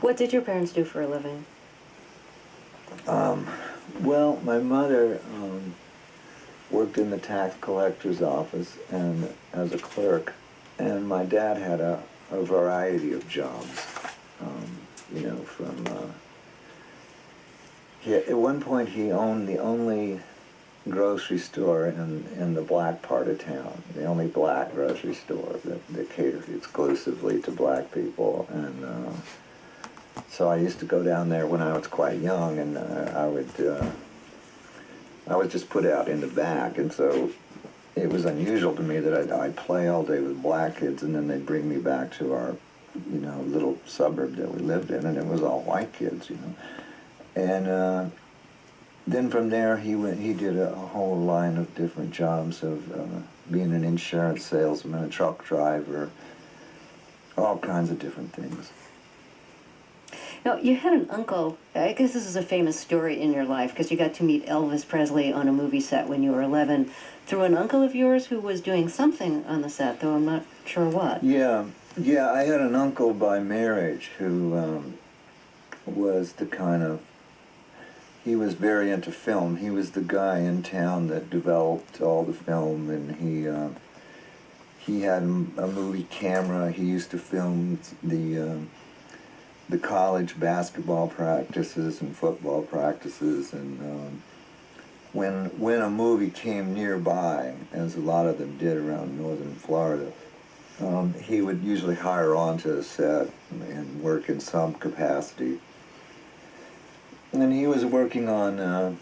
What did your parents do for a living? Well, my mother worked in the tax collector's office and as a clerk, and my dad had a variety of jobs. At one point he owned the only grocery store in the black part of town, the only black grocery store that catered exclusively to black people, and so I used to go down there when I was quite young, and I was just put out in the back, and so it was unusual to me that I'd play all day with black kids, and then they'd bring me back to our, little suburb that we lived in, and it was all white kids, And then from there, he did a whole line of different jobs of being an insurance salesman, a truck driver, all kinds of different things. Now, you had an uncle. I guess this is a famous story in your life because you got to meet Elvis Presley on a movie set when you were 11 through an uncle of yours who was doing something on the set, though I'm not sure what. Yeah, I had an uncle by marriage who was the kind of, he was very into film. He was the guy in town that developed all the film, and he had a movie camera. He used to film the college basketball practices and football practices, and when a movie came nearby, as a lot of them did around northern Florida, he would usually hire onto a set and work in some capacity. And he was working on an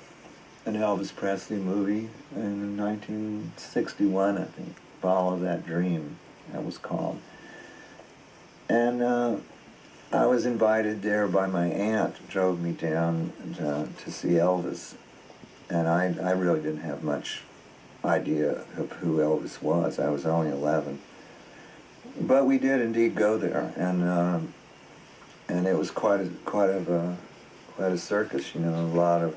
Elvis Presley movie in 1961, I think, Follow That Dream, that was called. And I was invited there by my aunt, drove me down to see Elvis. And I really didn't have much idea of who Elvis was. I was only 11. But we did indeed go there, and it was quite a circus, a lot of,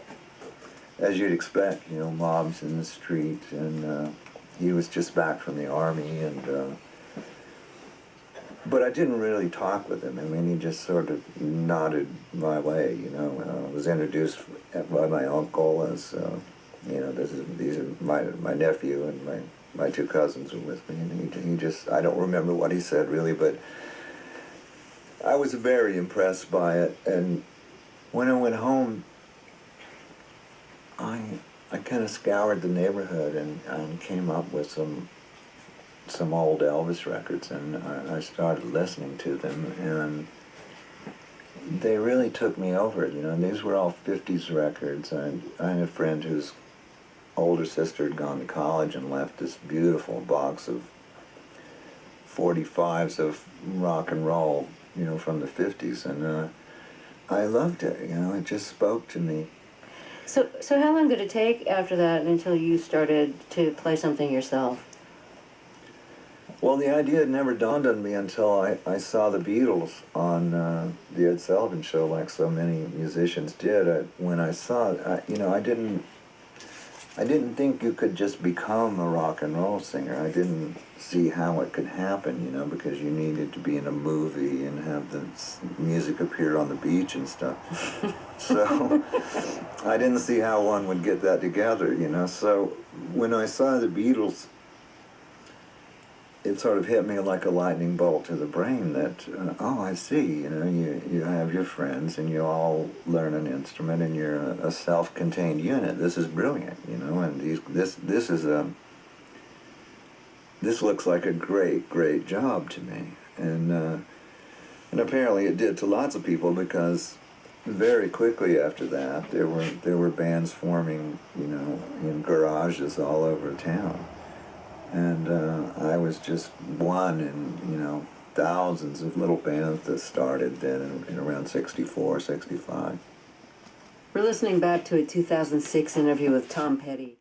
as you'd expect, mobs in the street, and he was just back from the army, and but I didn't really talk with him. I mean, he just sort of nodded my way, I was introduced by my uncle as, these are my nephew, and my two cousins were with me, and he just, I don't remember what he said really, but I was very impressed by it. And when I went home, I kind of scoured the neighborhood and came up with some old Elvis records, and I started listening to them, and they really took me over. These were all 50s records. I had a friend whose older sister had gone to college and left this beautiful box of 45s of rock and roll, from the 50s, and I loved it. It just spoke to me. So how long did it take after that until you started to play something yourself? Well, the idea had never dawned on me until I saw the Beatles on the Ed Sullivan Show, like so many musicians did. When I saw it, I didn't think you could just become a rock and roll singer. I didn't see how it could happen, because you needed to be in a movie and have the music appear on the beach and stuff. So I didn't see how one would get that together, So when I saw the Beatles, it sort of hit me like a lightning bolt to the brain that, I see, you have your friends and you all learn an instrument and you're a self-contained unit. This is brilliant, and this looks like a great job to me. And apparently it did to lots of people, because very quickly after that there were bands forming, in garages all over town. And I was just one in, thousands of little bands that started then in around 64, 65. We're listening back to a 2006 interview with Tom Petty.